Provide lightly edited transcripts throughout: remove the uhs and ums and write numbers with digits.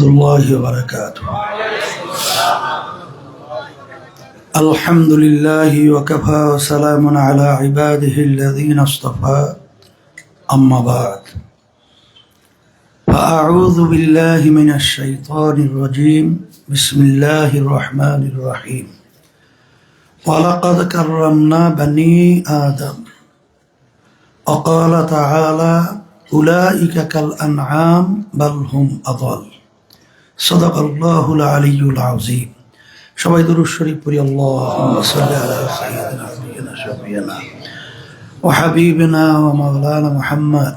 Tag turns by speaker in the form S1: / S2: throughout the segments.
S1: الله وبركاته. الحمد لله وكفى وسلام على عباده الذين اصطفى أما بعد فأعوذ بالله من الشيطان الرجيم بسم الله الرحمن الرحيم ولقد كرمنا بني آدم وقال تعالى أولئك كالأنعام بل هم أضل صدق الله العلي العظيم. সবাই দুরূদ শরীফ পড়ি। আল্লাহুম্মা সাল্লি আলা সাইয়্যিদিনা নাবিয়িনা শাফিয়িনা ওয়া হাবিবিনা ওয়া মাওলানা মুহাম্মদ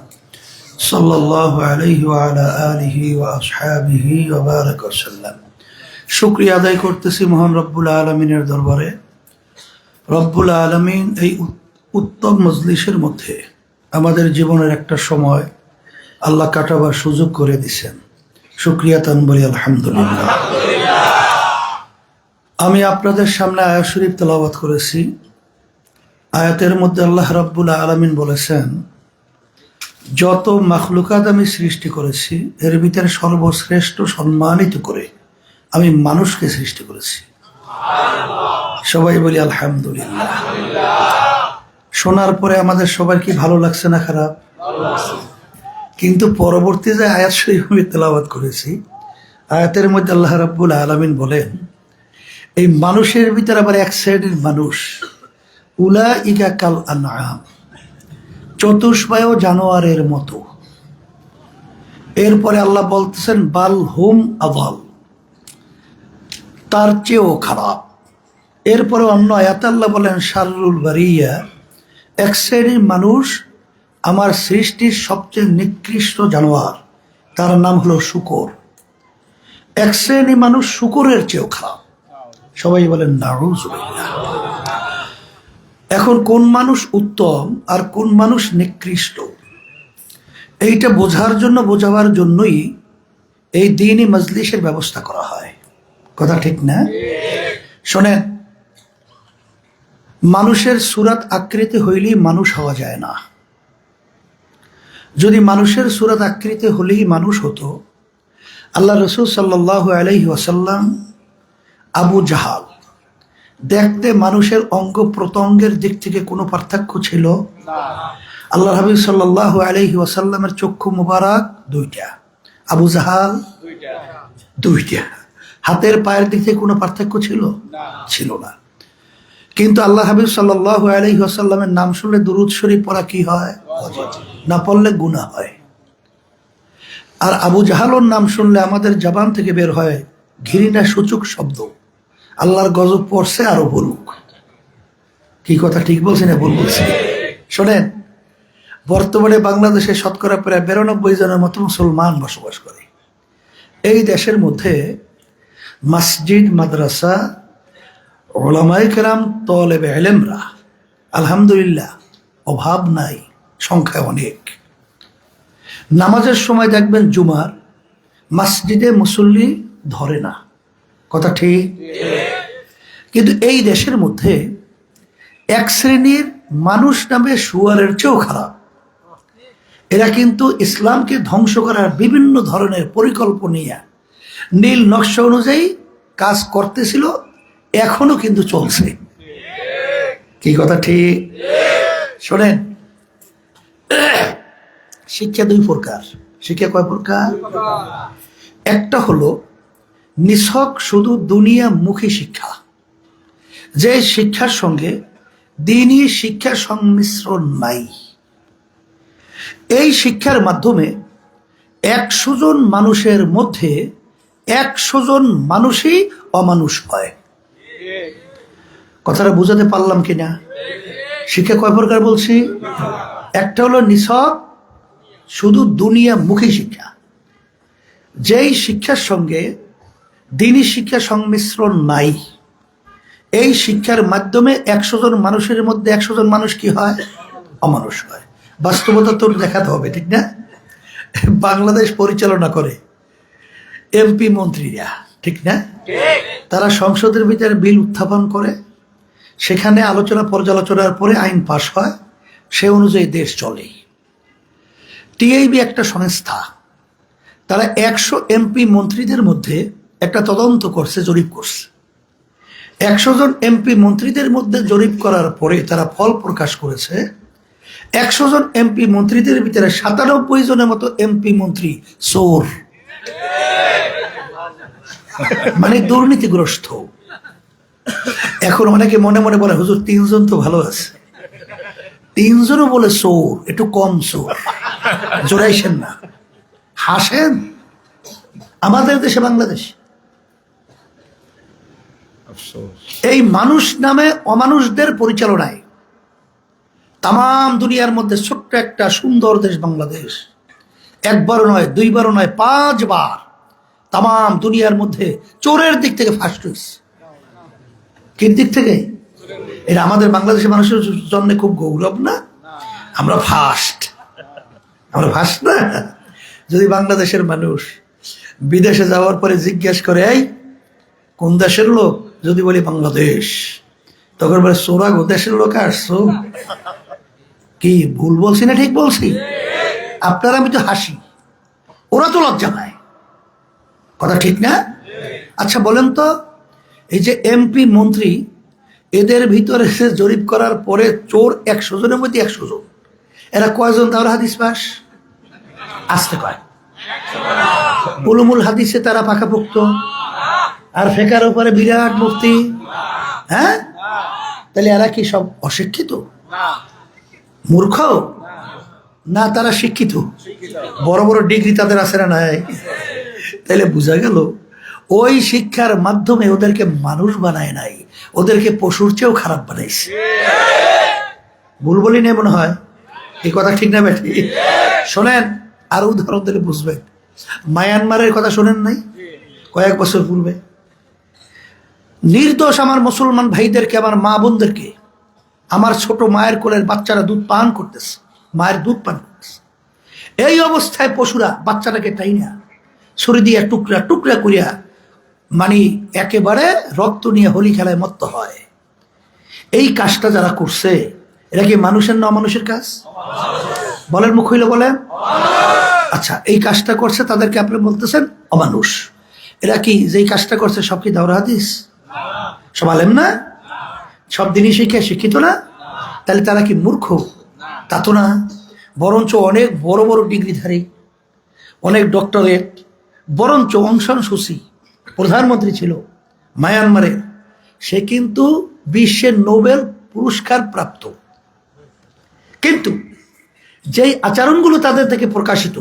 S1: সাল্লাল্লাহু আলাইহি ওয়া আলা আলিহি ওয়া আসহাবিহি ওয়া বারাকা ওয়া সাল্লাম। শুকরিয়া আদায় করতেছি মহান রব্বুল আলামিনের দরবারে। রব্বুল আলামিন এই উত্তম মজলিসের মধ্যে আমাদের জীবনের একটা সময় আল্লাহ কাটাবার সুযোগ করে দিয়েছেন। শুকরিয়া তান বলি আলহামদুলিল্লাহ। আমি আপনাদের সামনে আয়াত শরীফ তেলাওয়াত করেছি। আয়াতের মধ্যে আল্লাহ রাব্বুল আলামিন বলেছেন, যত মাখলুকাত আমি সৃষ্টি করেছি এর ভিতরে সর্বশ্রেষ্ঠ সম্মানিত করে আমি মানুষকে সৃষ্টি করেছি। সবাই বলি আলহামদুলিল্লাহ। শোনার পরে আমাদের সবার কি ভালো লাগছে না খারাপ? কিন্তু পরবর্তী যে আয়াত শরীফ আমি তেলাওয়াত করেছি, আয়াতের মধ্যে আল্লাহ রাব্বুল আলামিন বলেন, এই মানুষের ভিতরে আবার এক শ্রেণীর মানুষ, উলাইকা কাল আনআম, চতুষ্পায় জানোয়ারের মতো। এরপরে আল্লাহ বলতেছেন বাল হুম আদাল, তার চেয়েও খারাপ। এরপরে অন্য আয়াতে আল্লাহ বলেন শাররুল বারিয়া, এক শ্রেণীর মানুষ আমার সৃষ্টির সবচেয়ে নিকৃষ্ট জানোয়ার, তার নাম হলো শূকর। এক শ্রেণীর মানুষ শূকরের চেয়েও খারাপ। সবাই বলেন নাউযুবিল্লাহ। এখন কোন মানুষ উত্তম আর কোন মানুষ নিকৃষ্ট, এইটা বোঝাবার জন্যই এই দ্বীনি মজলিসের ব্যবস্থা করা হয়। কথা ঠিক না? শোনেন, মানুষের সুরাত আকৃতি হইলেই মানুষ হওয়া যায় না। যদি মানুষের সুরাত আকৃতি হলেই মানুষ হতো, আল্লাহ রসুল সাল্লাল্লাহু আলাইহি ওয়াসাল্লাম আবু জাহাল দেখতে মানুষের অঙ্গ প্রত্যঙ্গের দিক থেকে কোনো পার্থক্য ছিল? আল্লাহ হাবিব সাল্লাল্লাহু আলাইহি ওয়াসাল্লামের চক্ষু মুবারক দুইটা, আবু জাহাল দুইটা। হাতের পায়ের দিক থেকে কোনো পার্থক্য ছিল না। কিন্তু আল্লাহ হাবিব সাল্লাল্লাহু আলাইহি ওয়াসাল্লামের নাম শুনলে দুরূদ শরীফ পড়া কি হয়? না পড়লে গুনাহ হয়। আর আবু জাহালের নাম শুনলে আমাদের জবান থেকে বের হয় ঘৃণা সূচক শব্দ, আল্লাহর গজব পড়ছে আরো বলুক। কি কথা ঠিক বলছি না ভুল বলছি? শোনেন, বর্তমানে বাংলাদেশে শতকরা প্রায় 92 জনের মতো মুসলমান বসবাস করে। এই দেশের মধ্যে মসজিদ, মাদ্রাসা, উলামায়ে কেরাম, তলেবে ইলমরা আলহামদুলিল্লাহ অভাব নাই, সংখ্যা অনেক। নামাজের সময় দেখবেন জুমার মসজিদে মুসল্লি ধরে না। কথা ঠিক? কিন্তু এই দেশের মধ্যে এক শ্রেণীর মানুষ নামে শুয়ারের চেয়েও খারাপ। এরা কিন্তু ইসলামকে ধ্বংস করার বিভিন্ন ধরনের পরিকল্পনা নীল নকশা অনুযায়ী কাজ করতেছিল, এখনো কিন্তু চলছে। কি কথা ঠিক? শোনেন, শিক্ষা দুই প্রকার। শিক্ষা কয় প্রকার? একটা হলো নিছক শুধু দুনিয়ামুখী শিক্ষা, যে শিক্ষার সঙ্গে দ্বীনি শিক্ষার সংমিশ্রণ নাই। এই শিক্ষার মাধ্যমে 100 জন মানুষের মধ্যে 100 জন মানুষই অমানুষ হয়। কথাটা বুঝাতে পারলাম কিনা? শিক্ষা কয় প্রকার বলছি? একটা হলো নিছক শুধু দুনিয়ামুখী শিক্ষা, যেই শিক্ষার সঙ্গে দ্বীনি শিক্ষা সংমিশ্রণ নাই। এই শিক্ষার মাধ্যমে 100 জন মানুষের মধ্যে 100 জন মানুষ কি হয়? অমানুষ হয়। বাস্তবতা তো দেখাতে হবে, ঠিক না? বাংলাদেশ পরিচালনা করে এমপি মন্ত্রীরা, ঠিক না? তারা সংসদের ভিতরে বিল উত্থাপন করে, সেখানে আলোচনা পর্যালোচনার পরে আইন পাশ হয়, সে অনুযায়ী দেশ চলে। টিআইবি একটা সংস্থা, তারা 100 এমপি মন্ত্রীদের মধ্যে একটা তদন্ত করছে, জরিপ করছে। 100 জন এমপি মন্ত্রীদের মধ্যে জরিপ করার পরে তারা ফল প্রকাশ করেছে 100 জন এমপি মন্ত্রীদের ভিতরে 97 জনের মতো এমপি মন্ত্রী চোর, মানে দুর্নীতিগ্রস্ত। এখন অনেকে মনে মনে বলে, হুজুর 3 জন তো ভালো আছে, 3 জনও বলে চোর, একটু কম চোর, জোরাইছেন না, হাসেন। আমাদের দেশে, বাংলাদেশ, এই মানুষ নামে অমানুষদের পরিচালনায় তাম দুনিয়ার মধ্যে ছোট্ট একটা সুন্দর দেশ বাংলাদেশ, একবারও নয়, দুইবারও নয়, 5 বার তাম দুনিয়ার মধ্যে চোরের দিক থেকে ফার্স্ট হয়েছে। কি দিক থেকে? এটা আমাদের বাংলাদেশের মানুষের জন্য খুব গৌরব না? আমরা ফার্স্ট, আমরা ফার্স্ট না? যদি বাংলাদেশের মানুষ বিদেশে যাওয়ার পরে জিজ্ঞেস করে, এই কোন দেশের লোক, যদি বলি বাংলাদেশ, তখন বলে সোরা গো দেশের লোক আসছো, কি ভুল বলছি না ঠিক বলছি? আপনারা আমি তো হাসি, ওরা তো লজ্জা পায়, কথা ঠিক না? আচ্ছা বলেন তো, এই যে এমপি মন্ত্রী, এদের ভিতরে সে জরিপ করার পরে চোর 100 জনের মধ্যে 100 জন, এরা কয়জন দাওরা হাদিস পাস? আসতে কয় উলুমুল হাদিসে তারা পাকাপোক্ত, আর ফেকার উপরে বিরাট মুফতি। হ্যাঁ, তাহলে এরা কি সব অশিক্ষিত, মূর্খ? না, তারা শিক্ষিত, বড় বড় ডিগ্রি তাদের আছে না নাই? তাহলে বোঝা গেল ওই শিক্ষার মাধ্যমে ওদেরকে মানুষ বানায় নাই, ওদেরকে পশুর চেয়েও খারাপ বানাইছে। ভুল বলি না মনে হয়? এই কথা ঠিক না বেঠি? শোনেন, আরো উদাহরণ দিলে বুঝবেন। মায়ানমারের কথা শোনেন নাই? কয়েক বছর পূর্বে নির্দোষ আমার মুসলমান ভাইদেরকে, আমার মা বোনদেরকে, আমার ছোট মায়ের কোলের বাচ্চারা দুধ পান করতেছে, মায়ের দুধ পান করতেছে। এই অবস্থায় পশুরা বাচ্চাটাকে টাইনা ছুরি দিয়ে টুকরা টুকরা করিয়া, মানে একেবারে রক্ত নিয়ে হোলি খেলায় মত্ত হয়। এই কাজটা যারা করছে, এরা কি মানুষের না অমানুষের কাজ? বলেন, মুখ হইলে বলেন। আচ্ছা, এই কাজটা করছে, তাদেরকে আপনি বলতেছেন অমানুষ। এরা কি যেই কাজটা করছে সব কি দাওরা হাদিস? সব আলেম না? সব দিনই শিক্ষিত না? তাহলে তারা কি মূর্খ? তা তো না, বরঞ্চ অনেক বড় বড় ডিগ্রিধারী, অনেক ডক্টরেট, বরঞ্চ অং সান সু চি প্রধানমন্ত্রী ছিল মায়ানমারের, সে কিন্তু বিশ্বের নোবেল পুরস্কার প্রাপ্ত। কিন্তু যেই আচরণগুলো তাদের থেকে প্রকাশিত,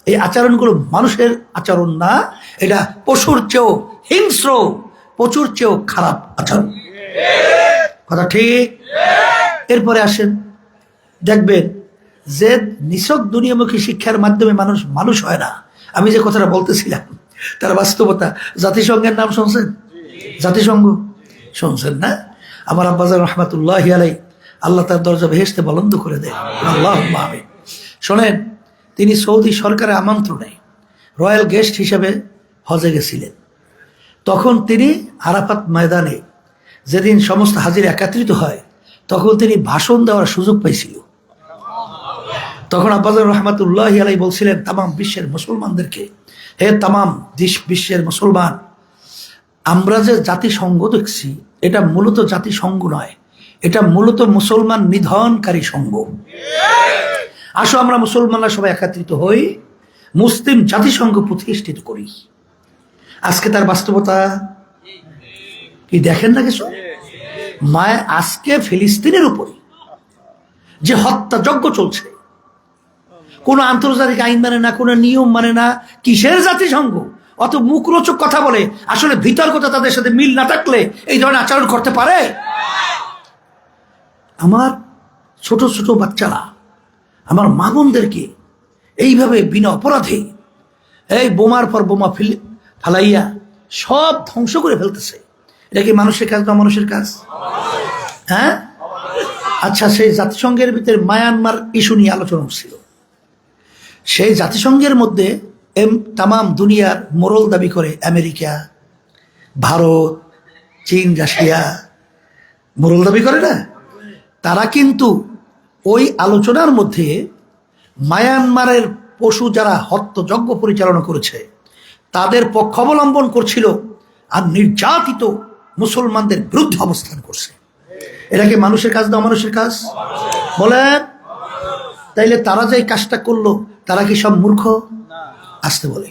S1: এই আচরণগুলো মানুষের আচরণ না, এটা পশুর চেয়েও হিংস্র, পশুর চেয়েও খারাপ আচরণ। কথা ঠিক? এরপরে আসেন, দেখবেন যে নিছক দুনিয়ামুখী শিক্ষার মাধ্যমে মানুষ মানুষ হয় না, আমি যে কথাটা বলতেছিলাম তার বাস্তবতা। জাতিসংঘের নাম শুনছেন? জাতিসংঘ শুনছেন না? আমার আব্বাজান রহমাতুল্লাহি আলাইহি, আল্লাহ তার দরজা বেহেশতে বুলন্দ করে দেয়, আল্লাহুম্মা আমিন। শোনেন, তিনি সৌদি সরকারের আমন্ত্রণে রয়্যাল গেস্ট হিসেবে হজে গেছিলেন। তখন তিনি আরাফাত ময়দানে, যেদিন সমস্ত হাজির একত্রিত হয়, তখন তিনি ভাষণ দেওয়ার সুযোগ পাইছিল। তখন আব্বাজান রহমাতুল্লাহি আলাইহি বলছিলেন তামাম বিশ্বের মুসলমানদেরকে, হে তামাম বিশ্বের মুসলমান, আমরা যে জাতিসংঘ দেখছি, এটা মূলত জাতিসংঘ নয়, এটা মূলত মুসলমান নিধনকারী সংঘ। আসো আমরা মুসলমানরা সবাই একত্রিত হই, মুসলিম জাতিসংঘ প্রতিষ্ঠিত করি। আজকে তার বাস্তবতা কি দেখেন না কিছু? মায় আজকে ফিলিস্তিনের উপরে যে হত্যাযজ্ঞ চলছে, কোনো আন্তর্জাতিক আইন মানে না, কোনো নিয়ম মানে না, কিসের জাতিসংঘ? অত মুখরোচক কথা বলে, আসলে ভিতর কথা তাদের সাথে মিল না থাকলে এই ধরনের আচরণ করতে পারে? আমার ছোট ছোট বাচ্চারা, আমার মা বোনদেরকে এইভাবে বিনা অপরাধে এই বোমার পর বোমা ফালাইয়া সব ধ্বংস করে ফেলতেছে। এটা কি মানুষের কাজ না মানুষের কাজ? হ্যাঁ, আচ্ছা, সেই জাতিসংঘের ভিতরে মায়ানমার ইস্যু নিয়ে আলোচনা ছিল। সেই জাতিসংঘের মধ্যে তামাম দুনিয়ার মোরল দাবি করে আমেরিকা, ভারত, চীন, রাশিয়া মোরল দাবি করে না? তারা কিন্তু ওই আলোচনার মধ্যে মায়ানমারের পশু যারা হত্যযজ্ঞ পরিচালনা করেছে তাদের পক্ষ অবলম্বন করছিল আর নির্যাতিত মুসলমানদের বিরুদ্ধে অবস্থান করছে। এটা কি মানুষের কাজ না অমানুষের কাজ বলেন? তাইলে তারা যে কাজটা করলো তারা কি সব মূর্খ? আসতে বলে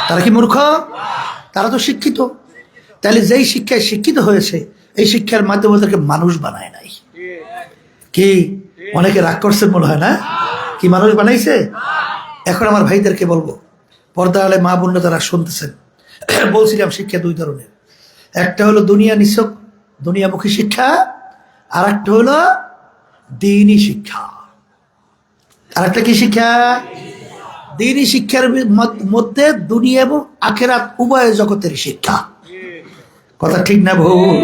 S1: তারা কি মূর্খ? তারা তো শিক্ষিত। তাহলে যেই শিক্ষায় শিক্ষিত হয়েছে এই শিক্ষার মাধ্যমে ওদেরকে মানুষ বানায় নাই। কি অনেকে রাগ করছেন মনে হয় না? কি মানুষ বানাইছে? এখন আমার ভাইদেরকে বলবো, পর্দা আলে মা বোনরা যারা শুনতেছেন, বলছিলাম শিক্ষা দুই ধরনের। একটা হলো দুনিয়া নিছক দুনিয়ামুখী শিক্ষা, আর একটা হলো দ্বীনি শিক্ষা। আর একটা কি শিক্ষা? দ্বীনি শিক্ষার মধ্যে দুনিয়া এবং আখেরাত উভয় জগতের শিক্ষা। কথা ঠিক না ভুল?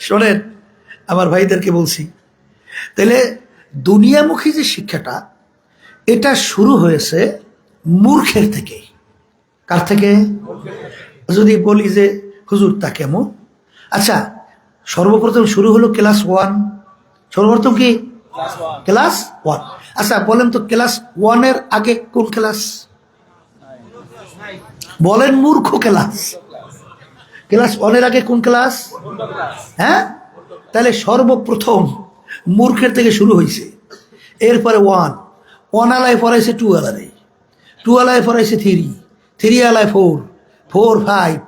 S1: শোনেন, আমার ভাইদেরকে বলছি, তাহলে দুনিয়ামুখী যে শিক্ষাটা এটা শুরু হয়েছে মূর্খের থেকে। কার থেকে? যদি বলি যে হুজুর তা কেমন? আচ্ছা, সর্বপ্রথম শুরু হলো ক্লাস 1। সর্বপ্রথম কি? ক্লাস 1। আচ্ছা বলেন তো, ক্লাস 1-এর আগে কোন ক্লাস? বলেন মূর্খ ক্লাস। ক্লাস 1-এর আগে কোন ক্লাস? হ্যাঁ, তাহলে সর্বপ্রথম মূর্খের থেকে শুরু হয়েছে। এরপরে 1 আলায় পড়াইছে 2 আলায়, 2 আলায় পড়াইছে 3 আলায় 4 5,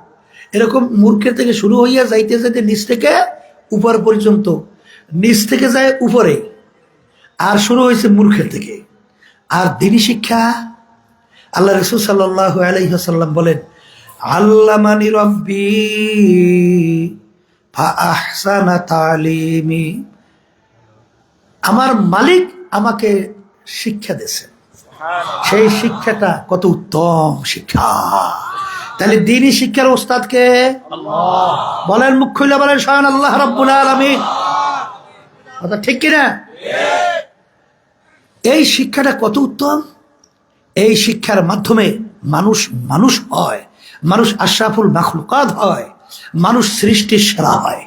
S1: এরকম মূর্খের থেকে শুরু হইয়া যাইতে যাইতে নিচ থেকে উপর পর্যন্ত, নিচ থেকে যায় উপরে, আর শুরু হয়েছে মূর্খের থেকে। আর দ্বীনি শিক্ষা, আল্লাহ রাসূল সাল্লাল্লাহু আলাইহি ওয়াসাল্লাম বলেন, আল্লামানি রাব্বি ফা আহসানা তালিমি, আমার মালিক আমাকে শিক্ষা দিয়েছেন, সেই শিক্ষাটা কত উত্তম শিক্ষা। তাহলে দ্বীনি শিক্ষার ওস্তাদকে বলেন, মুখ খুলে বলেন স্বয়ং আল্লাহ রাব্বুল আলামিন। কথা ঠিক কিনা? এই শিক্ষাটা কত উত্তম। এই শিক্ষার মাধ্যমে মানুষ মানুষ হয়, মানুষ আশরাফুল মাখলুকাত হয়, মানুষ সৃষ্টির সেরা হয়।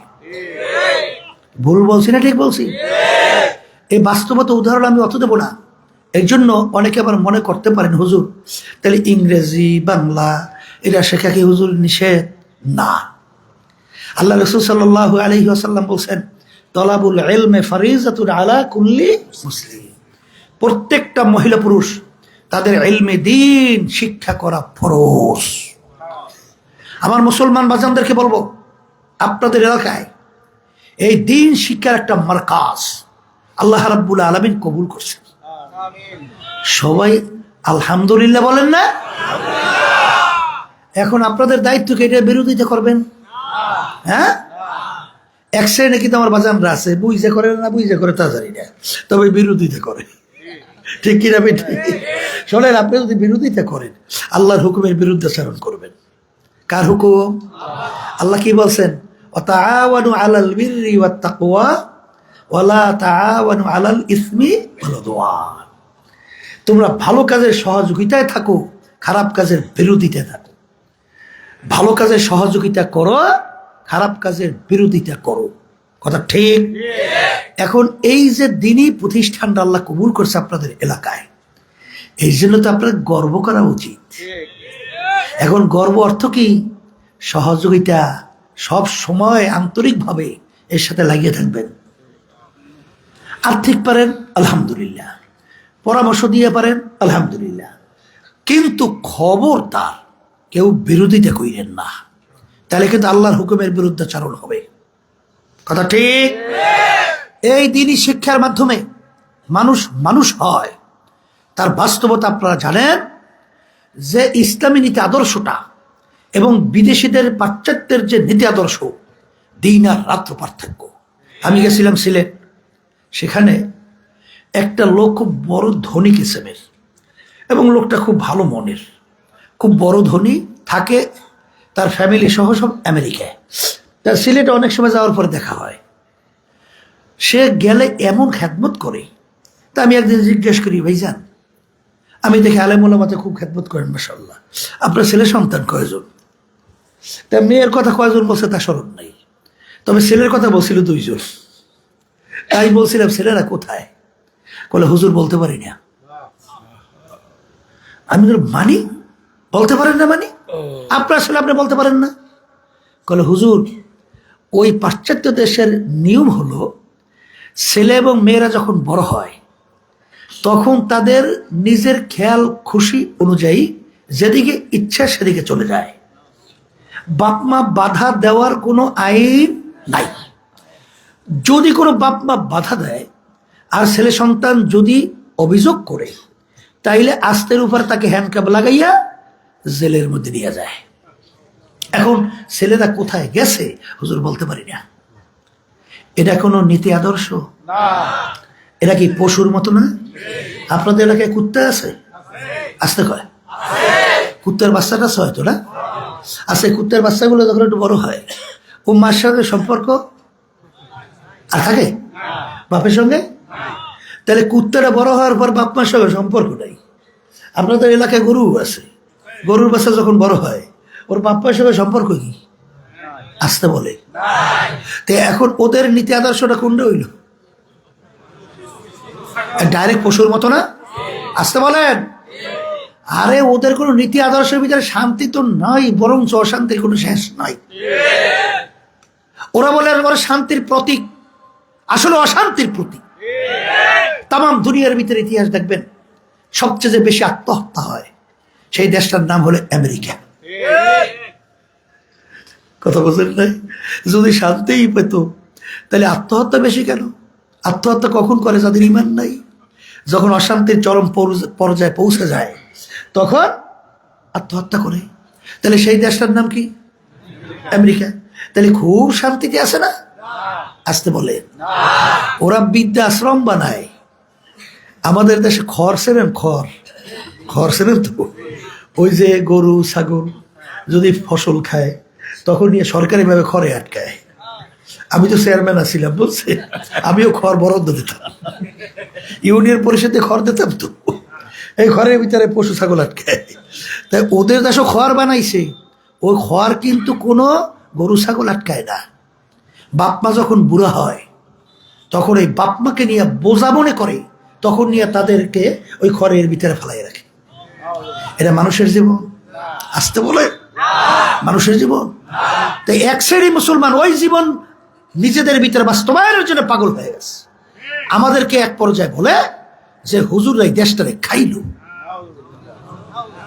S1: ভুল বলছি না ঠিক বলছি? এই বাস্তবতা উদাহরণ আমি অত দেবো না। এর জন্য অনেকে আবার মনে করতে পারেন, হুজুর তাহলে ইংরেজি বাংলা এটা শেখা কি হুজুর নিষেধ? না। আল্লাহ রাসূল সাল্লাল্লাহু আলাইহি ওয়াসাল্লাম বলছেন, তলাবুল ইলমি ফারিজাতুন আলা কুল্লি মুসলিম, প্রত্যেকটা মহিলা পুরুষ তাদের ইলমে দ্বীন শিক্ষা করা ফরজ। আমার মুসলমান বাজানদেরকে বলবো, আপনাদের এলাকায় এই দ্বীন শিক্ষার একটা মারকাজ আল্লাহ রাব্বুল আলামিন কবুল করছেন। সবাই আলহামদুলিল্লাহ বলেন না? এখন আপনাদের দায়িত্ব কি এটা বিরোধিতা করবেন? হ্যাঁ, এক শ্রেণী কিন্তু আমার বাজানরা আছে, বুঝে করে না বুঝে করে তা জানি না, তবে বিরোধিতা করে। ঠিক কিনা? ঠিক। শোনেন, আপনি যদি বিরোধিতা করেন আল্লাহর হুকুমের বিরুদ্ধাচরণ করবেন। কার হুকুম? আল্লাহ কি বলছেন? ওয়াতাআওয়ানু আলাল বিররি ওয়াত তাকওয়া ওয়ালা তাআওয়ানু আলাল ইসমি ওয়াল উদওয়ান। তোমরা ভালো কাজের সহযোগিতায় থাকো, খারাপ কাজের বিরোধিতায় থাকো। ভালো কাজের সহযোগিতা করো, খারাপ কাজের বিরোধিতা করো। কথা ঠিক? এখন এই যে দ্বীনি প্রতিষ্ঠানটা আল্লাহ কবুল করছে আপনাদের এলাকায়, এই জন্য তো আপনাদের গর্ব করা উচিত। এখন গর্ব অর্থ কি? সহযোগিতা, সব সময় আন্তরিকভাবে এর সাথে লাগিয়ে থাকবেন। আর্থিক পারেন আলহামদুলিল্লাহ, পরামর্শ দিয়ে পারেন আলহামদুলিল্লাহ, কিন্তু খবরদার কেউ বিরোধিতা কইরেন না, তাহলে কিন্তু আল্লাহর হুকুমের বিরুদ্ধাচরণ হবে। কথা ঠিক? এই দ্বীনি শিক্ষার মাধ্যমে মানুষ মানুষ হয়। তার বাস্তবতা আপনারা জানেন যে ইসলামী নীতি আদর্শটা এবং বিদেশিদের পাশ্চাত্যের যে নীতি আদর্শ, দিন আর রাত্র পার্থক্য। আমি গেছিলাম সিলেট, সেখানে একটা লোক খুব বড় ধনী কিসেমের, এবং লোকটা খুব ভালো মনের, খুব বড় ধনী, থাকে তার ফ্যামিলি সহ সব আমেরিকায়। তার সিলেটে অনেক সময় যাওয়ার পরে দেখা হয়। সে গেলে এমন খেদমত করে, তা আমি একদিন জিজ্ঞেস করি, ভাইজান আমি দেখি আলেমুলামাতে খুব খেদমত করেন মাশাআল্লাহ, আপনার ছেলে সন্তান কয়জন? তা মেয়ের কথা কয়জন বলছে তা স্মরণ নেই, তবে ছেলের কথা বলছিল 2 জন। তাই বলছিলাম ছেলেরা কোথায়? বলে হুজুর বলতে পারি না। আমি মানি, বলতে পারেন না মানি? আপনার আসলে আপনি বলতে পারেন না। বলে হুজুর, ওই পাশ্চাত্য দেশের নিয়ম হলো ছেলে এবং মেয়েরা যখন বড় হয় তখন তাদের নিজের খেয়াল খুশি অনুযায়ী যেদিকে ইচ্ছা সেদিকে চলে যায়। বাপমা বাধা দেওয়ার কোনো আইন নাই। যদি কোনো বাপমা বাধা দেয় আর ছেলে সন্তান যদি অভিযোগ করে, তাইলে আস্তের উপর তাকে হ্যান্ডকাপ লাগাইয়া জেলের মধ্যে নিয়ে যায়। এখন ছেলেরা কোথায় গেছে হুজুর বলতে পারি না। এটা কোনো নীতি আদর্শ না। এটা কি পশুর মতো না? আপনাদের এলাকায় কুত্তা আছে? আসতে কয় কুত্তার বাচ্চাটা হয়তো না আছে। কুত্তার বাচ্চাগুলো যখন একটু বড় হয়, ও মার সঙ্গে সম্পর্ক আর থাকে বাপের সঙ্গে। তাহলে কুত্তাটা বড় হওয়ার পর বাপ মার সঙ্গে সম্পর্ক নাই। আপনাদের এলাকায় গরু আছে, গরুর বাচ্চা যখন বড় হয় ওর বাপ মার সঙ্গে সম্পর্ক কি আসতে বলে? তো এখন ওদের নীতি আদর্শটা কোনটা হইল? ডাইরেক্ট পশুর মতো না? আসতে বলেন। আরে ওদের কোনো নীতি আদর্শের ভিতরে শান্তি তো নাই, বরং অশান্তির কোনো শেষ নাই। ওরা বলে ওরা শান্তির প্রতীক, আসলে অশান্তির প্রতীক। তাম দুনিয়ার ভিতরে ইতিহাস দেখবেন সবচেয়ে যে বেশি আত্মহত্যা হয় সেই দেশটার নাম হলো আমেরিকা। কথা বলছেন নাই? যদি শান্তিই পেত তাহলে আত্মহত্যা বেশি কেন? আত্মহত্যা কখন করে? যাদের ইমান নাই। যখন অশান্তির চরম পর্যায়ে পৌঁছে যায় তখন আত্মহত্যা করে। তাহলে সেই দেশটার নাম কি? আমেরিকা। তাহলে খুব শান্তিতে আছে না? আসতে বলে। ওরা বৃদ্ধাশ্রম বানায়। আমাদের দেশে খড় সেরেন, খড় সেরেন তো, ওই যে গরু ছাগল যদি ফসল খায় তখন নিয়ে সরকারিভাবে খড়ে আটকায়। আমি তো চেয়ারম্যান আছিলাম, বলছে আমিও খড় বরাদ্দ দিতাম, ইউনিয়ন পরিষদে খড় দিতাম। তো এই ঘরের ভিতরে পশু ছাগল আটকায়। তাই ওদের দেশও খড় বানাইছে। ওই খড় কিন্তু কোনো গরু ছাগল আটকায় না। বাপমা যখন বুড়া হয় তখন এই বাপমাকে নিয়ে বোঝা মনে করে, তখন নিয়ে তাদেরকে ওই খড়ের ভিতরে ফেলাই রাখে। এটা মানুষের জীবন? আসতে বলে মানুষের জীবন। তাই এক শ্রেণী মুসলমান ওই জীবন নিজেদের ভিতরে বাস্তবায়নের জন্য পাগল হয়ে গেছে। আমাদেরকে এক পর্যায়ে বলে যে হুজুর এই দেশটারে খাইলো,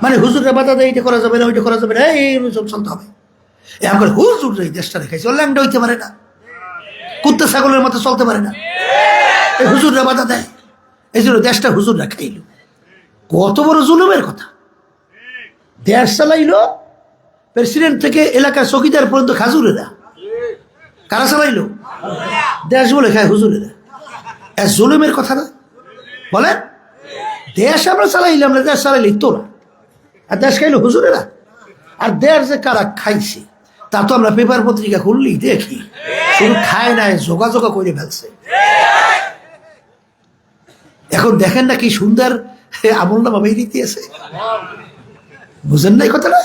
S1: মানে হুজুরের বাধা দেয় এটা করা যাবে না, ওইটা করা যাবে না, এই সব চলতে হবে। আমার হুজুর এই দেশটারে খাইছে, ল্যাংডা হইতে পারে না, কুত্তা ছাগলের মতো চলতে পারে না, এই হুজুররা বাধা দেয়, এই জন্য দেশটা হুজুররা খাইল। কত বড় জুলুমের কথা! দেশ চালাইলো প্রেসিডেন্ট থেকে এলাকার চৌকিদার পর্যন্ত খাজুরেরা। কারা চালাইলো? দেশ বলে খায় হুজুরেরা। জুলুমের কথা না বলেন? দেশ আমরা চালাইলাম না, দেশ চালাইলি তোরা, আর দেশ খাইলো হুজুরেরা। আর দেশ যে কারা খাইছে তা তো আমরা পেপার পত্রিকা খুললি দেখি, শুধু খায় নাই যোগাযোগ করে ফেলছে। এখন দেখেন না কি সুন্দর আমল নামা বেরিয়ে দিয়েছে। বুঝেন না এই কথাটা?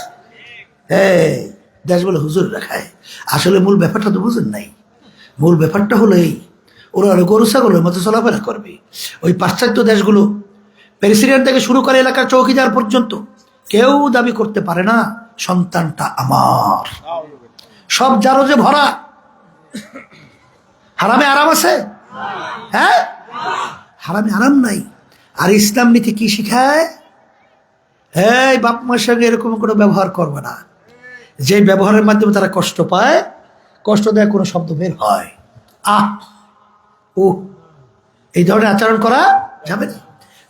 S1: দেশ বলে হুজুররা খায়। আসলে মূল ব্যাপারটা তো বুঝেন নাই। মূল ব্যাপারটা হলো এই, ওরা গরু ছাগলের মতো চলাফেরা করবে। ওই পাশ্চাত্য দেশগুলো প্রেসিডেন্ট থেকে শুরু করে এলাকার চৌকিদার পর্যন্ত কেউ দাবি করতে পারে না সন্তানটা আমার। সব জারজে ভরা। হারামে আরাম আছে? হ্যাঁ, হারামে আরাম নাই। আর ইসলাম নীতি কি শিখায়? এই বাপ মার সঙ্গে এরকম কোনো ব্যবহার করবে না যে ব্যবহারের মাধ্যমে তারা কষ্ট পায়, কষ্ট দেয় কোনো শব্দ বের হয়, আহ ও, এই ধরনের আচরণ করা যাবে না।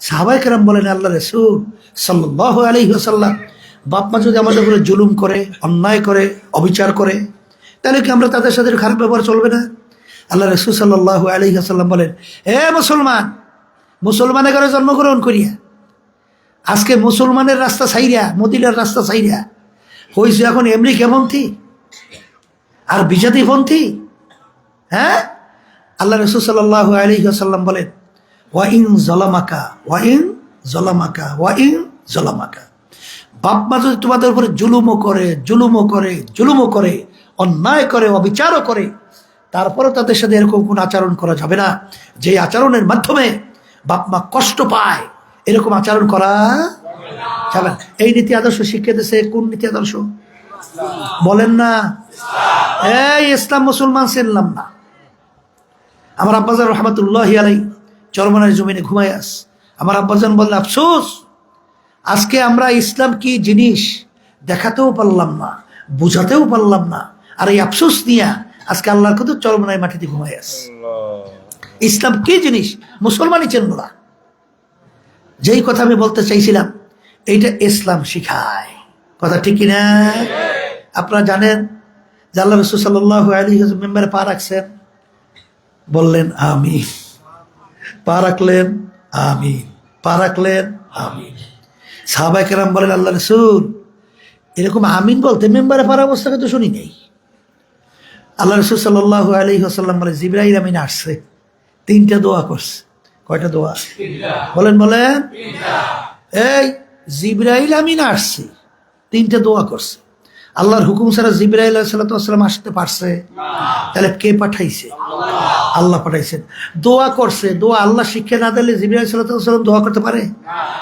S1: সাহাবায়ে কেরাম বলেন আল্লাহ রাসূল সাল্লাল্লাহু আলাইহি ওয়াসাল্লাম, বাপ মা যদি আমাদের উপরে জুলুম করে, অন্যায় করে, অবিচার করে, তাহলে কি আমরা তাদের সাথে খারাপ ব্যবহার চলবে না? আল্লাহ রাসূল সাল্লাল্লাহু আলাইহি ওয়াসাল্লাম বলেন, হে মুসলমান, মুসলমানের ঘরে জন্মগ্রহণ করিয়া আজকে মুসলমানের রাস্তা ছাইরা, মদিনার রাস্তা ছাইরা হয়েছে এখন আমেরিকাপন্থী আর বিজাতিপন্থী। হ্যাঁ, আল্লাহ রাসূল সাল্লাল্লাহু আলাইহি ওয়াসাল্লাম বলেন, ওয়া ইন যালামাকা ওয়া ইন যালামাকা ওয়া ইন যালামাকা, বাপ মা যদি তোমাদের উপরে জুলুমও করে, অন্যায় করে, অবিচারও করে, তারপরে তাদের সাথে এরকম কোন আচরণ করা যাবে না যে আচরণের মাধ্যমে বাপ মা কষ্ট পায়। এরকম আচরণ করা যাবেন। এই নীতি আদর্শ শিক্ষা দিয়েছে কোন নীতি আদর্শ বলেন না? এই ইসলাম মুসলমান চিনলাম না। আমার আব্বাজান রহমতুল্লাহ আলাই চরমনার জমিনে ঘুমাই আস। আমার আব্বাজান বললেন, আফসোস আজকে আমরা ইসলাম কি জিনিস দেখাতেও পারলাম না, বুঝাতেও পারলাম না। আর এই আফসোস নিয়ে আজকে আল্লাহর কত চরমনায় মাটিতে ঘুমাই আস। ইসলাম কি জিনিস মুসলমানই চিনল না। যেই কথা আমি বলতে চাইছিলাম, এইটা ইসলাম শিখায়, কথা ঠিক কিনা? আপনারা জানেন যে আল্লাহ রাসূল সাল্লাল্লাহু আলাইহি ওয়াসাল্লাম মেম্বারে পা রাখছেন, বললেন আমিন, পা রাখলেন আমিন, পা রাখলেন আমিন। সাহাবায়ে কেরাম বলেন, আল্লাহ রাসূল এরকম আমিন বলতে মেম্বারে পার অবস্থাকে তো শুনি নেই। আল্লাহ রাসূল সাল্লাল্লাহু আলাইহি ওয়াসাল্লাম বলে, জিবরাইল আমিন আসছে, 3টা দোয়া করছে। কয়টা দোয়া? বলেন বলেন। এই জিবরাইল আমিন আসছে, 3টা দোয়া করছে। আল্লাহর হুকুম ছাড়া জিবরাইল আলাইহিস সালাম আসতে পারছে? তাহলে কে পাঠাইছে? আল্লাহ পাঠাইছেন। দোয়া করছে, দোয়া আল্লাহ শিক্ষা না দিলে জিবরাইল আলাইহিস সালাম দোয়া করতে পারে?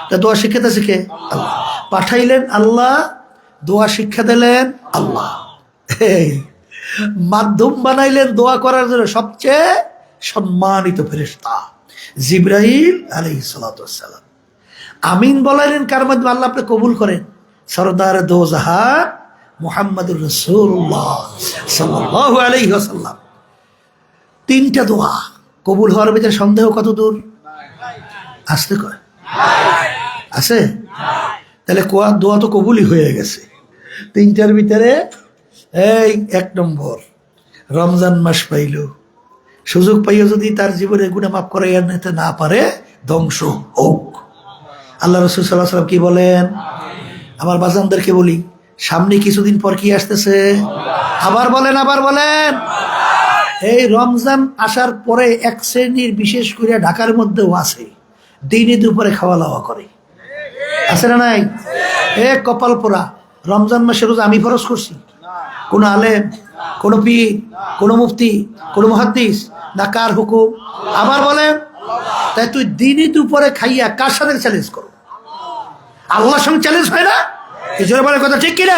S1: তা দোয়া শিক্ষাতেছে কে? আল্লাহ। পাঠাইলেন আল্লাহ, দোয়া শিক্ষা দিলেন আল্লাহ। এই মাধ্যম বানাইলেন দোয়া করার জন্য সবচেয়ে সম্মানিত ফেরেশতা জিবরাইল আলাইহিস সালাম। আমিন বলাইলেন কার মাধ্যমে? আল্লাহ আপনি কবুল করেন সরদার দো জাহান মুহাম্মদুর রাসূলুল্লাহ সাল্লাল্লাহু আলাইহি ওয়াসাল্লাম। 3টা দোয়া কবুল হওয়ার ভিতরে সন্দেহ কত দূর? আসতে কয় আছে? তাহলে দোয়া তো কবুলই হয়ে গেছে। 3টার ভিতরে এই 1 নম্বর, রমজান মাস পাইল, সুযোগ পাইও যদি তার জীবনে গুনাহ মাফ করাইয়া নিতে না পারে, ধ্বংস হোক। আল্লাহ রাসূল সাল্লাল্লাহু আলাইহি ওয়াসাল্লাম কি বলেন? আমার বাজানদেরকে বলি, সামনে কিছুদিন পর কি আসতেছে? আবার বলেন, আবার বলেন। এই রমজান আসার পরে এক শ্রেণীর বিশেষ করে ঢাকার মধ্যেও আছে, দিনে দুপুরে খাওয়া দাওয়া করে, আছে না নাই? এ কপাল পোড়া, রমজান মাসে রোজা আমি ফরজ করছি? কোন আলেম, কোন পীর, কোন মুফতি, কোন মুহাদ্দিস না কার হুকুম? আবার বলেন। তাই তুই দিনে দুপুরে খাইয়া কার সাথে চ্যালেঞ্জ করো? আল্লাহর সঙ্গে চ্যালেঞ্জ হয় না? এই জোরে বলে কথা ঠিক কিনা?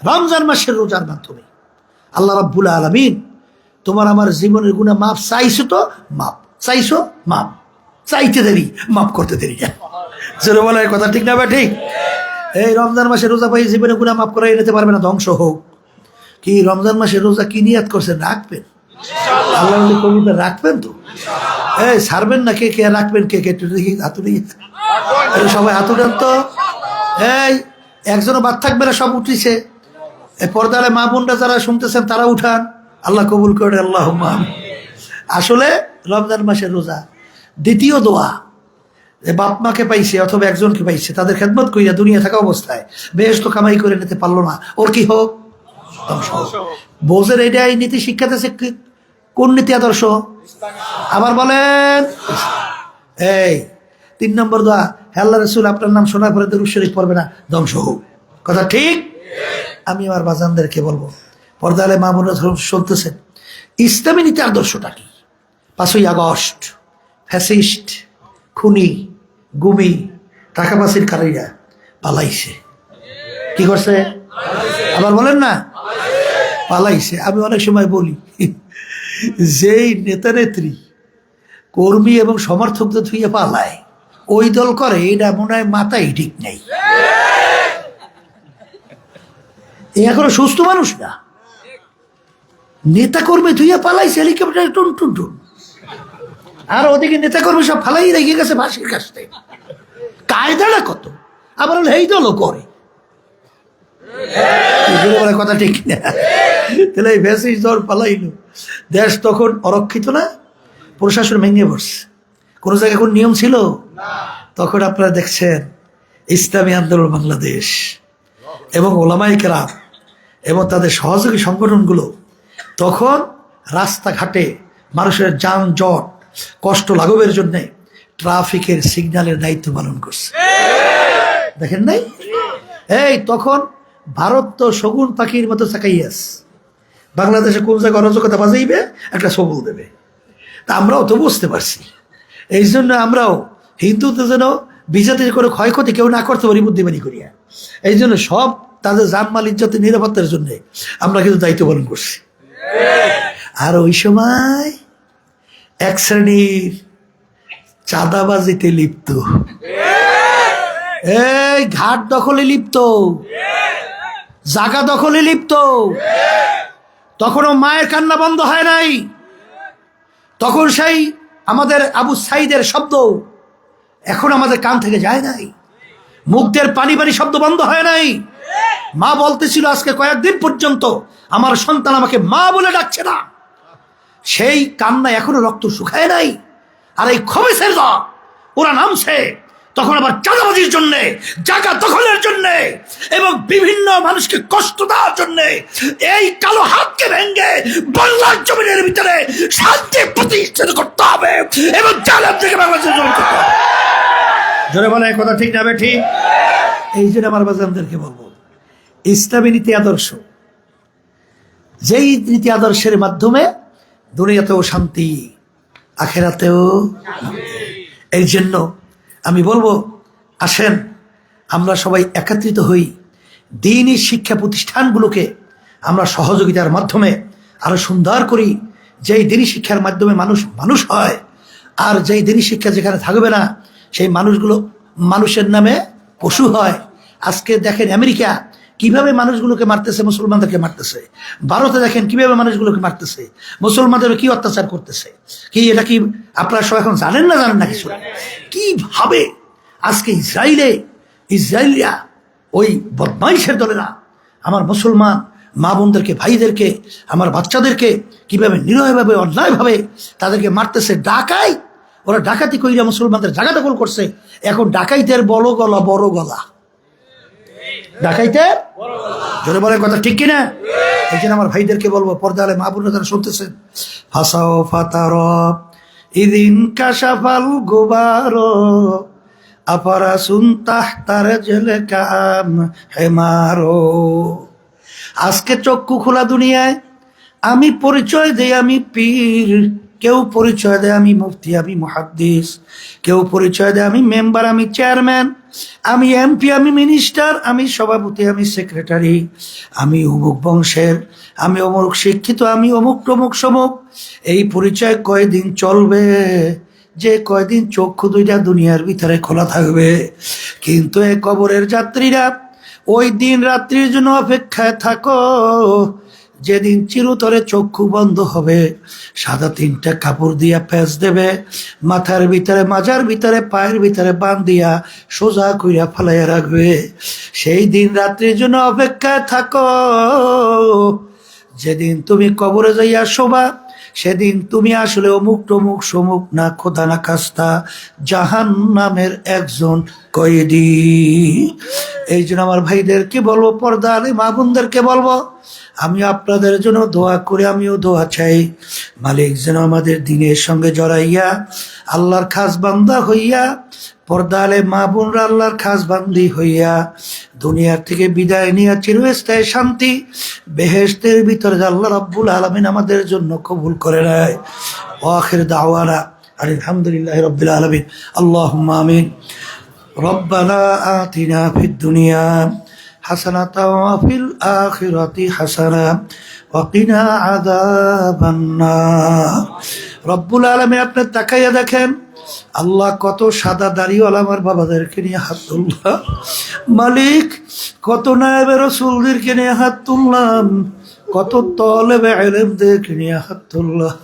S1: রমজান মাসের রোজার মাধ্যমে আল্লাহ রাব্বুল আলামিন তোমার আমার জীবনের গুনাহ মাফ চাইছো, তো মাফ চাইছো, মাফ চাইতে দেরি, মাফ করতে দেরি না। জোরে বলে কথা ঠিক না? বা ঠিক? এই রমজান মাসে রোজা পাই জীবনে গুনাহ মাফ করাই নিতে পারবে না, ধ্বংস হোক। কি রমজান মাসে রোজা কি নিয়াত করছেন? রাখবেন আল্লাহ কবিতা, রাখবেন তো? এই ছাড়বেন না? কে কে রাখবেন? কে কে হাতুড়ি, সবাই হাতুড়েন তো। এই একজনও বাদ থাকবে না, সব উঠিছে। পর্দারে মা বোনরা যারা শুনতেছেন তারা উঠান, আল্লাহ কবুল করে, আল্লাহ। আসলে রমজান মাসের রোজা দ্বিতীয় দোয়া, যে বাপ মাকে পাইছে অথবা একজনকে পাইছে, তাদের খেদমত কইরা দুনিয়া থাকা অবস্থায় বেহেশত কামাই করে নিতে পারলো না, ওর কি হোক? বোঝের এটা এই নীতি শিক্ষাতেছে কোন নীতি আদর্শ? আবার বলেন। এই 3 নম্বর দোয়া, হে আল্লাহ রাসূল আপনার নাম শোনার পরে দরুদ শরীফ পড়বে না, ধ্বংস হোক। কথা ঠিক? আমি আমার বাজানদেরকে বলবো, পর্দালে মা বোনরা শুনতেছেন, ইসলামী নীতি আদর্শটা কি? 5ই আগস্ট ফ্যাসিস্ট, খুনি, গুমি, টাকা পাসির কারীরা পালাইছে। কি করছে? আবার বলেন না, পালাইছে। আমি অনেক সময় বলি, যেই নেতা নেত্রী কর্মী এবং সমর্থকদের ধুয়ে পালায়, ওই দল করে, এটা মনে হয় মাথায় ঠিক নেই। এখনো সুস্থ মানুষ না। নেতা কর্মী ধুয়ে পালাইছে হেলিকপ্টার টুন টুন টুন, আর ওদিকে নেতা কর্মী সব ফালাই রেখে গেছে ফাঁসির কাছে। কায়দাটা কত! আবার এই দলও করে, কথা ঠিক না? তাহলে এই ভ্যাসিস দল পালাইল, দেশ তখন অরক্ষিত না, প্রশাসন ভেঙে পড়ছে, কোনো জায়গায় কোন নিয়ম ছিল? তখন আপনারা দেখছেন ইসলামী আন্দোলন বাংলাদেশ এবং ওলামায়ে কেরাম এবং তাদের সহযোগী সংগঠনগুলো তখন রাস্তাঘাটে মানুষের যানজট কষ্ট লাঘবের জন্য ট্রাফিকের সিগন্যালের দায়িত্ব পালন করছে, দেখেন নাই? এই তখন ভারত তো শগুন পাখির মতো চাকাইয়াস, বাংলাদেশে কোন জায়গায় অরাজকতা বাজাইবে একটা সবল দেবে। তা আমরাও তো বুঝতে পারছি, এই জন্য আমরাও হিন্দুদের যেন বিজাতির করে ক্ষয়ক্ষতি কেউ না করতে পারি বুদ্ধিমানি করিয়া। এই জন্য সব তাদের জানমাল ইজ্জতের নিরাপত্তার জন্য আমরা কিন্তু দায়িত্ব পালন করছি। আর ওই সময় এক শ্রেণীর চাঁদাবাজিতে লিপ্ত, এই ঘাট দখলে লিপ্ত, জায়গা দখলে লিপ্ত, তখনও মায়ের কান্না বন্ধ হয় নাই। তখন সেই আমাদের আবু সাইদের শব্দ এখন আমাদের কান থেকে যায় নাই, মুখদের পানি পানি শব্দ বন্ধ হয় নাই। মা বলতেছিল আজকে কয়েকদিন পর্যন্ত আমার সন্তান আমাকে মা বলে ডাকছে না, সেই কান্না এখনো রক্ত শুকায় নাই। আর এই খবিসের দল ওরা নামছে তখন আবার চাঁদাবাজির জন্যে, জায়গা দখলের জন্যে এবং বিভিন্ন মানুষকে কষ্ট দেওয়ার জন্যে এই কালো হাতকে ভেঙে বাংলার জমিনের ভিতরে শান্তি প্রতিষ্ঠিত করতে হবে এবং জালেম থেকে বাংলাদেশের জমি করতে হবে। জোরে বলে কথা ঠিক না ঠিক? এই জন্য আমার বাজানদেরকে বলবো, ইসলামী নীতি আদর্শ, যেই নীতি আদর্শের মাধ্যমে দুনিয়াতেও শান্তি, আখেরাতেও। এই জন্য আমি বলবো, আসেন আমরা সবাই একত্রিত হই, দ্বীনি শিক্ষা প্রতিষ্ঠানগুলোকে আমরা সহযোগিতার মাধ্যমে আরো সুন্দর করি। যেই দ্বীনি শিক্ষার মাধ্যমে মানুষ মানুষ হয়, আর যেই দ্বীনি শিক্ষা যেখানে থাকবে না সেই মানুষগুলো মানুষের নামে পশু হয়। আজকে দেখেন আমেরিকা কিভাবে মানুষগুলোকে মারতেছে, মুসলমানদেরকে মারতেছে। ভারতে দেখেন কিভাবে মানুষগুলোকে মারতেছে, মুসলমানদের কি অত্যাচার করতেছে। কি এটা কি আপনারা সব এখন জানেন না? জানেন না কিছু? কিভাবে আজকে ইসরায়েলিয়া ওই বদমাইশের দলেরা আমার মুসলমান মা বোনদেরকে, ভাইদেরকে, আমার বাচ্চাদেরকে কিভাবে নিরীহভাবে অন্যায়ভাবে তাদেরকে মারতেছে। ওরা ডাকাতি কইরা মুসলমানদের জায়গা দখল করছে। এখন ডাকাইতের বড় গলা, ডাকাইতে জোরে বলে কথা ঠিক কিনা? এই জন্য আমার ভাইদেরকে বলবো, পর্দালে মা বোনরা যারা শুনতেছেন, ফাসাও ফাতার ইদিন কাশাফাল গোবার আপারা সুনতাহ তার জেলে কাম হেমারো। আজকে চক্ষু খোলা দুনিয়ায়, আমি পরিচয় দেই আমি পীর, কেউ পরিচয় দেয় আমি মুফতি, আমি মুহাদ্দিস, কেউ পরিচয় দেয় আমি মেম্বার, আমি চেয়ারম্যান, আমি এমপি, আমি মিনিস্টার, আমি সভাপতি, আমি সেক্রেটারি, আমি অমুক বংশের, আমি অমুক শিক্ষিত, আমি অমুক প্রমুখ সমুক। এই পরিচয় কয়দিন চলবে? যে কয়দিন চক্ষু দুইটা দুনিয়ার ভিতরে খোলা থাকবে। কিন্তু এই কবরের যাত্রীরা ওই দিন রাত্রির জন্য অপেক্ষায় থাকো, যেদিন চিরতরে চক্ষু বন্ধ হবে, সাদা 3টা কাপড় দিয়া প্যাঁচ দেবে, মাথার ভিতরে, মাজার ভিতরে, পায়ের ভিতরে বান্ধিয়া সোজা কইরা ফালাইয়া রাখবে। সেই দিন রাত্রির জন্য অপেক্ষায় থাকো। যেদিন তুমি কবরে যাইয়া শোবা, সেদিন তুমি আসলে অমুক টমুক সমুক না, খোদা না খাস্তা জাহান্নামের একজন কয়েদি। এই জন্য আমার ভাইদেরকে বলবো, পর্দা আলে মা বোনদেরকে বলবো, আমি আপনাদের জন্য দোয়া করে, আমিও দোয়া চাই, মালিক যেন আমাদের দিনের সঙ্গে জড়াইয়া আল্লাহর খাস বান্দা হইয়া, পর্দা আলে মা বোনরা আল্লাহর খাস বান্দি হইয়া দুনিয়ার থেকে বিদায় নিয়ে চিরস্থায়ী শান্তি বেহেশতের ভিতরে আল্লাহ রাব্বুল আলামিন আমাদের জন্য কবুল করে নেয়। আখির দাওয়ানা আলহামদুলিল্লাহি রাব্বিল আলামিন। আল্লাহুম্মা আমিন। রব্বানা আতিনা ফিদ দুনিয়া হাসানাতাও ওয়া ফিল আখিরাতি হাসানা ওয়া কিনা আযাবান নার। রব্বুল আলামিন, আপনি তাকাইয়া দেখেন আল্লাহ কত সাদা দাড়িওয়ালা আমার বাবাদেরকে নিয়ে হাত তুললাম, মালিক কত নায়েবে রাসূলদেরকে নিয়ে হাত তুললাম, কত তলেবে ইলমদেরকে নিয়ে হাত তুললাম,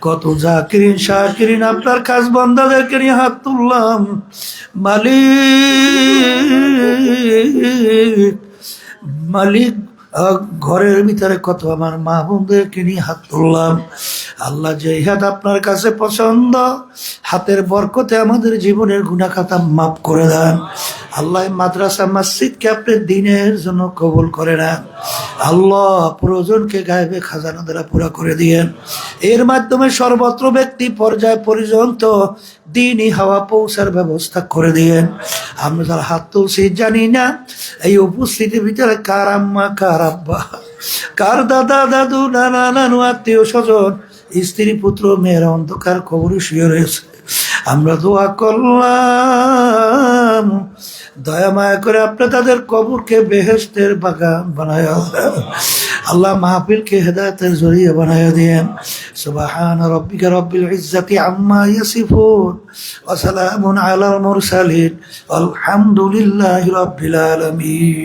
S1: কত জাকিরিন শাকিরিন আপনার খাস বান্দাদেরকে নিয়ে হাত তুললাম। মালিক ঘরের ভিতরে কত আমার মা বোনদেরকে নিয়ে হাত তুললাম। আল্লাহ, যে হাত আপনার কাছে পছন্দ, হাতের বরকতে আমাদের জীবনের গুনাহ খাতা মাফ করে দেন। আল্লাহ, মাদ্রাসা মসজিদকে আপনি দ্বীনের জন্য কবুল করে নেন। আল্লাহ, প্রয়োজনকে গায়েবে খাজানা দ্বারা পুরা করে দিয়েন। এর মাধ্যমে সর্বত্র ব্যক্তি পর্যায় পর্যন্ত দ্বীনি হাওয়া পৌঁছার ব্যবস্থা করে দিয়েন। আমরা যারা হাত তুলছি জানি না এই উপস্থিতির ভিতরে কার আম্মা, কার আব্বা, কার দাদা দাদু, নানা নানু, আত্মীয় স্বজন, স্ত্রী পুত্র মেয়েরা অন্ধকার কবরে শুয়ে রয়েছে। আমরা দোয়া করলাম, দয়া মায়া করে আপনি তাদের কবরকে বেহেশতের বাগান বানায় দেন। আল্লাহ মাহফিলকে হেদায়েতের জরিয়া বানায় দেন। সুবহান রাব্বিকা রব্বিল ইজ্জাতি আম্মা ইয়াসিফুন ওয়া সালামুন আলাল মুরসালিন আলহামদুলিল্লাহি রাব্বিল আলামিন।